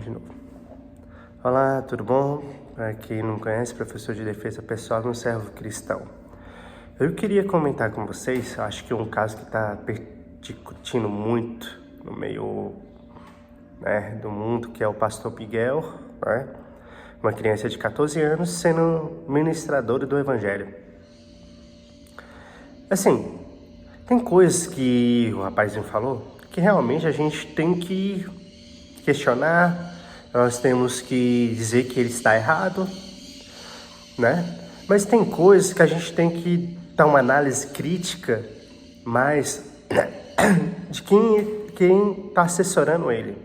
De novo. Olá, tudo bom? Para quem não conhece, professor de defesa pessoal no servo cristão. Eu queria comentar com vocês, acho que um caso que está discutindo muito no meio do mundo, que é o pastor Miguel, uma criança de 14 anos sendo ministrador do evangelho. Assim, tem coisas que o rapazinho falou que realmente a gente tem que questionar, nós temos que dizer que ele está errado, né? Mas tem coisas que a gente tem que dar uma análise crítica mais de quem está assessorando ele.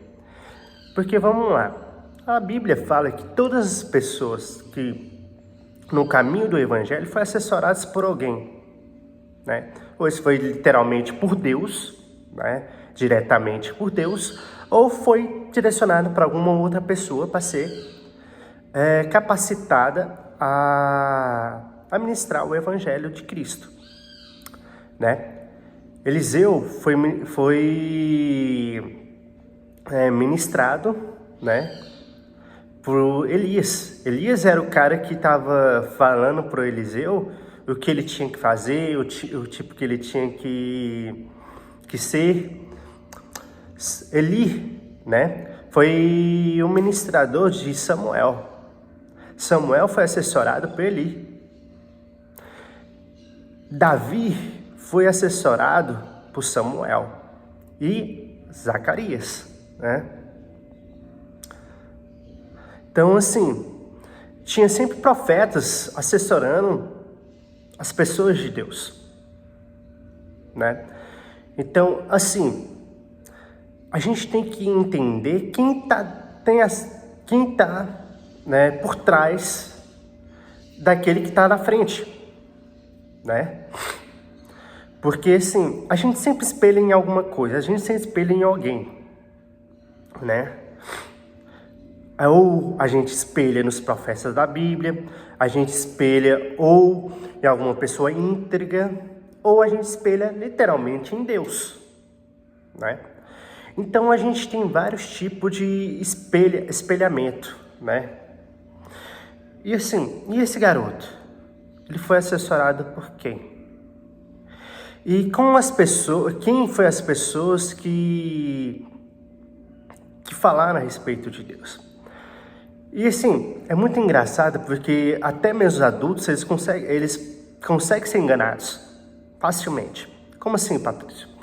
Porque vamos lá, a Bíblia fala que todas as pessoas que no caminho do evangelho foram assessoradas por alguém, né? Ou isso foi literalmente por Deus, né? Diretamente por Deus, ou foi direcionado para alguma outra pessoa para ser capacitada a ministrar o evangelho de Cristo, né? Eliseu foi ministrado, né, por Elias. Elias era o cara que estava falando para Eliseu o que ele tinha que fazer, o tipo que ele tinha que ser. Eli, né, foi o ministrador de Samuel. Samuel foi assessorado por Eli. Davi foi assessorado por Samuel e Zacarias, né? Então, assim, tinha sempre profetas assessorando as pessoas de Deus, né? Então, assim, a gente tem que entender quem tá, né, por trás daquele que está na frente, né? Porque, assim, a gente sempre espelha em alguma coisa, a gente sempre espelha em alguém, né? Ou a gente espelha nos profetas da Bíblia, a gente espelha ou em alguma pessoa íntegra, ou a gente espelha literalmente em Deus, né? Então a gente tem vários tipos de espelhamento, né? E assim, e esse garoto? Ele foi assessorado por quem? E com as pessoas, quem foi as pessoas que falaram a respeito de Deus? E assim, é muito engraçado porque até mesmo os adultos, eles conseguem ser enganados facilmente. Como assim, Patrício?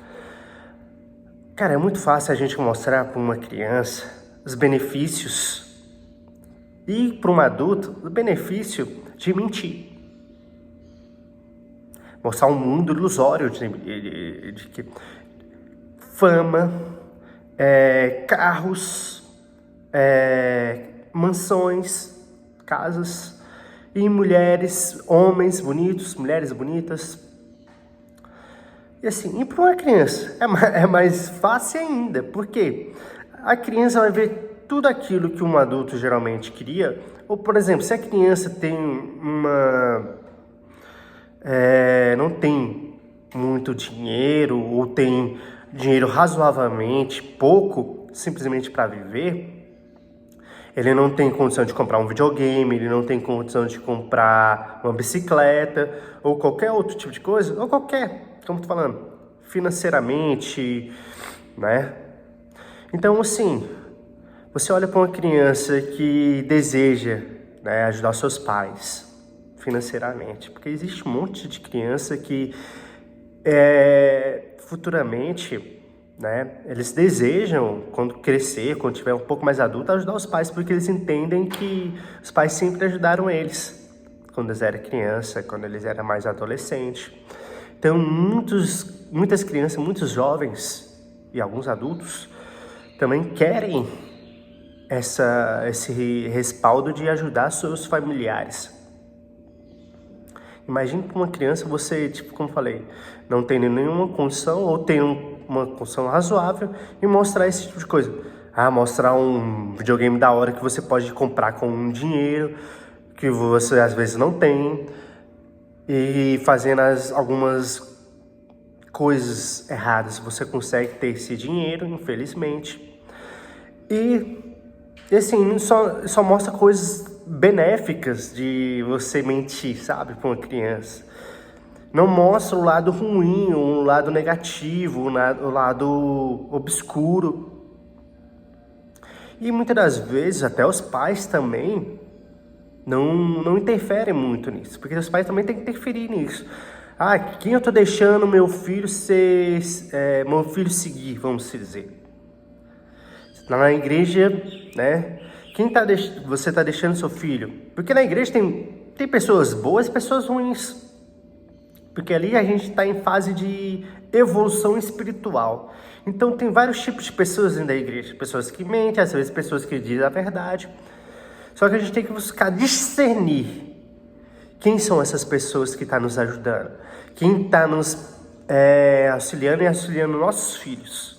Cara, é muito fácil a gente mostrar para uma criança os benefícios e para um adulto o benefício de mentir. Mostrar um mundo ilusório de fama, carros, mansões, casas, e mulheres, homens bonitos, mulheres bonitas. E assim, e para uma criança é mais fácil ainda, porque a criança vai ver tudo aquilo que um adulto geralmente queria. Ou, por exemplo, se a criança tem não tem muito dinheiro, ou tem dinheiro razoavelmente pouco, simplesmente para viver, ele não tem condição de comprar um videogame, ele não tem condição de comprar uma bicicleta, ou qualquer outro tipo de coisa, ou qualquer, como eu tô falando, financeiramente, né? Então, assim, você olha para uma criança que deseja, né, ajudar seus pais financeiramente, porque existe um monte de criança que futuramente, né, eles desejam, quando crescer, quando tiver um pouco mais adulto, ajudar os pais, porque eles entendem que os pais sempre ajudaram eles quando eles eram criança, quando eles eram mais adolescentes. Então, muitas crianças, muitos jovens e alguns adultos também querem esse respaldo de ajudar seus familiares. Imagine para uma criança você, tipo, como falei, não tem nenhuma condição ou tem uma condição razoável e mostrar esse tipo de coisa. Mostrar um videogame da hora que você pode comprar com um dinheiro que você às vezes não tem e fazendo algumas coisas erradas você consegue ter esse dinheiro, infelizmente. E E assim, só mostra coisas benéficas de você mentir, sabe, para uma criança. Não mostra o lado ruim, o lado negativo, o lado obscuro. E muitas das vezes, até os pais também não interferem muito nisso, porque os pais também têm que interferir nisso. Quem eu tô deixando meu filho meu filho seguir, vamos dizer. Lá na igreja, né? Você tá deixando seu filho? Porque na igreja tem pessoas boas e pessoas ruins. Porque ali a gente está em fase de evolução espiritual. Então tem vários tipos de pessoas dentro da igreja. Pessoas que mentem, às vezes pessoas que dizem a verdade. Só que a gente tem que buscar discernir quem são essas pessoas que estão nos ajudando. Quem está nos auxiliando e auxiliando nossos filhos.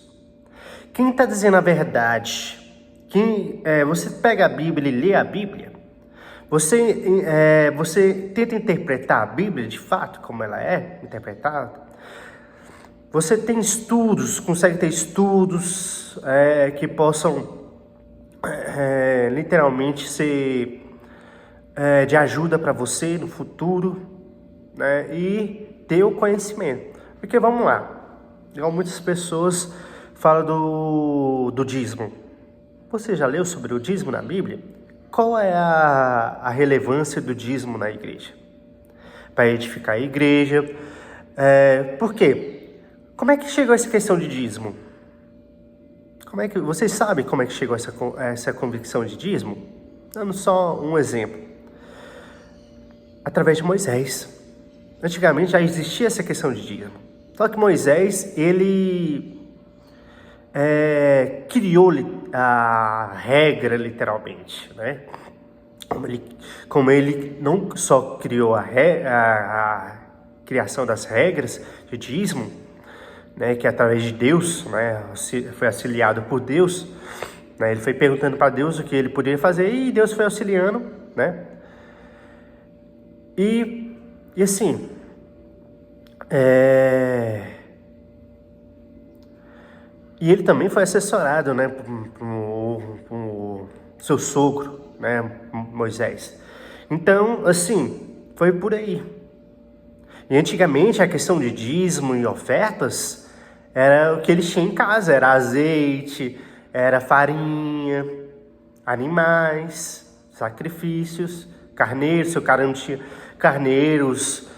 Quem está dizendo a verdade? Você pega a Bíblia e lê a Bíblia? Você tenta interpretar a Bíblia de fato, como ela é interpretada? Você tem estudos, consegue ter estudos que possam literalmente ser de ajuda para você no futuro, né? E ter o conhecimento. Porque vamos lá, igual muitas pessoas falam do dízimo. Você já leu sobre o dízimo na Bíblia? Qual é a relevância do dízimo na igreja? Para edificar a igreja. Por quê? Como é que chegou essa questão de dízimo? Vocês sabem como é que chegou essa convicção de dízimo? Dando só um exemplo. Através de Moisés. Antigamente já existia essa questão de dízimo. Só que Moisés, ele criou a regra, literalmente, né? Como ele não só criou a criação das regras de dízimo, né, que através de Deus, né, foi auxiliado por Deus, né, ele foi perguntando para Deus o que ele poderia fazer e Deus foi auxiliando, né? E assim, e ele também foi assessorado, né, por seu sogro, né, Moisés. Então, assim, foi por aí. E antigamente a questão de dízimo e ofertas era o que eles tinham em casa, era azeite, era farinha, animais, sacrifícios, carneiros, se o cara não tinha carneiros,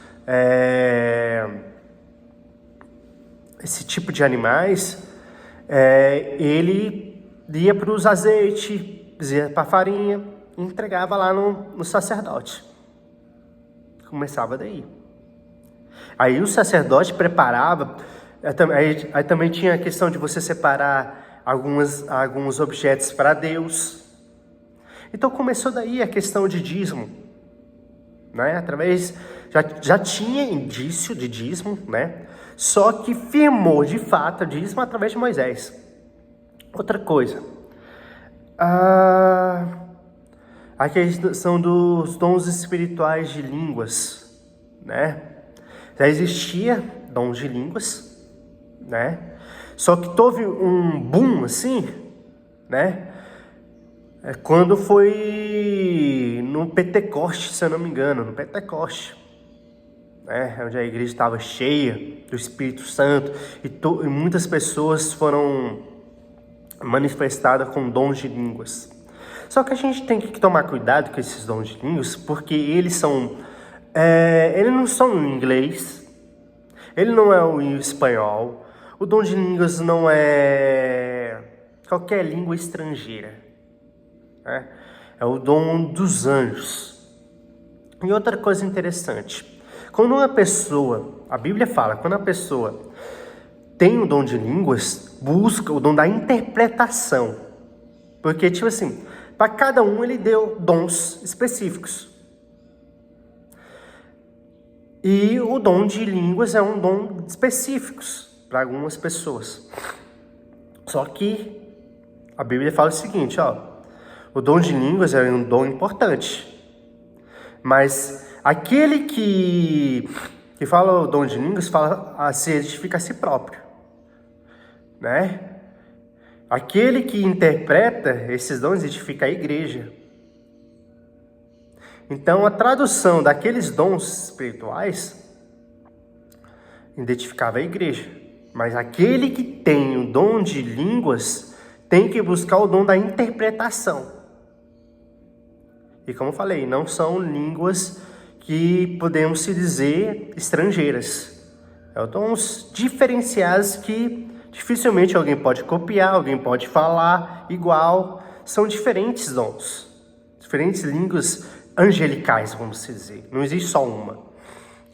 esse tipo de animais, ele ia para os azeites, ia para a farinha e entregava lá no sacerdote. Começava daí. Aí o sacerdote preparava, aí também tinha a questão de você separar alguns objetos para Deus. Então começou daí a questão de dízimo, né? Já tinha indício de dízimo, né? Só que firmou de fato o dízimo através de Moisés. Outra coisa, a questão dos dons espirituais de línguas, né? Já existia dons de línguas, né? Só que teve um boom assim, né? Quando foi no Pentecoste, se eu não me engano, no Pentecoste, né? Onde a igreja estava cheia do Espírito Santo e muitas pessoas foram manifestadas com dons de línguas. Só que a gente tem que tomar cuidado com esses dons de línguas, porque eles não são em inglês, ele não é o espanhol, o dom de línguas não é qualquer língua estrangeira, né? É o dom dos anjos. E outra coisa interessante, quando uma pessoa, a Bíblia fala, quando a pessoa tem o dom de línguas, busca o dom da interpretação, porque tipo assim, para cada um ele deu dons específicos. E o dom de línguas é um dom específico para algumas pessoas. Só que a Bíblia fala o seguinte, o dom de línguas é um dom importante. Mas aquele que fala o dom de línguas, se edifica a si próprio, né? Aquele que interpreta esses dons edifica a igreja. Então, a tradução daqueles dons espirituais identificava a igreja. Mas aquele que tem o dom de línguas tem que buscar o dom da interpretação. E como eu falei, não são línguas que podemos se dizer estrangeiras. São dons diferenciados que dificilmente alguém pode copiar, alguém pode falar igual. São diferentes dons, diferentes línguas angelicais, vamos dizer. Não existe só uma.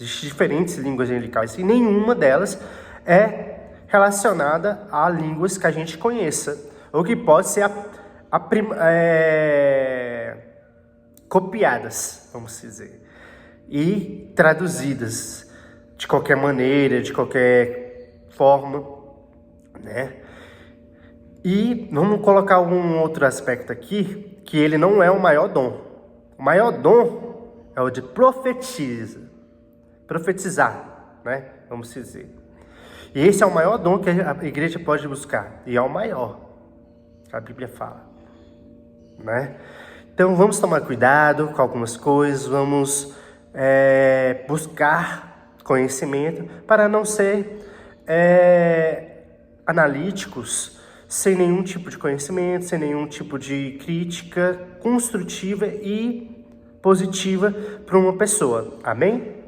Existem diferentes línguas angelicais e nenhuma delas é relacionada a línguas que a gente conheça, ou que pode ser copiadas, vamos dizer, e traduzidas de qualquer maneira, de qualquer forma, né? E vamos colocar um outro aspecto aqui, que ele não é o maior dom. O maior dom é o de profetizar, né? Vamos dizer. E esse é o maior dom que a igreja pode buscar, e é o maior, a Bíblia fala, né? Então vamos tomar cuidado com algumas coisas, vamos buscar conhecimento para não ser analíticos, sem nenhum tipo de conhecimento, sem nenhum tipo de crítica construtiva e positiva para uma pessoa. Amém?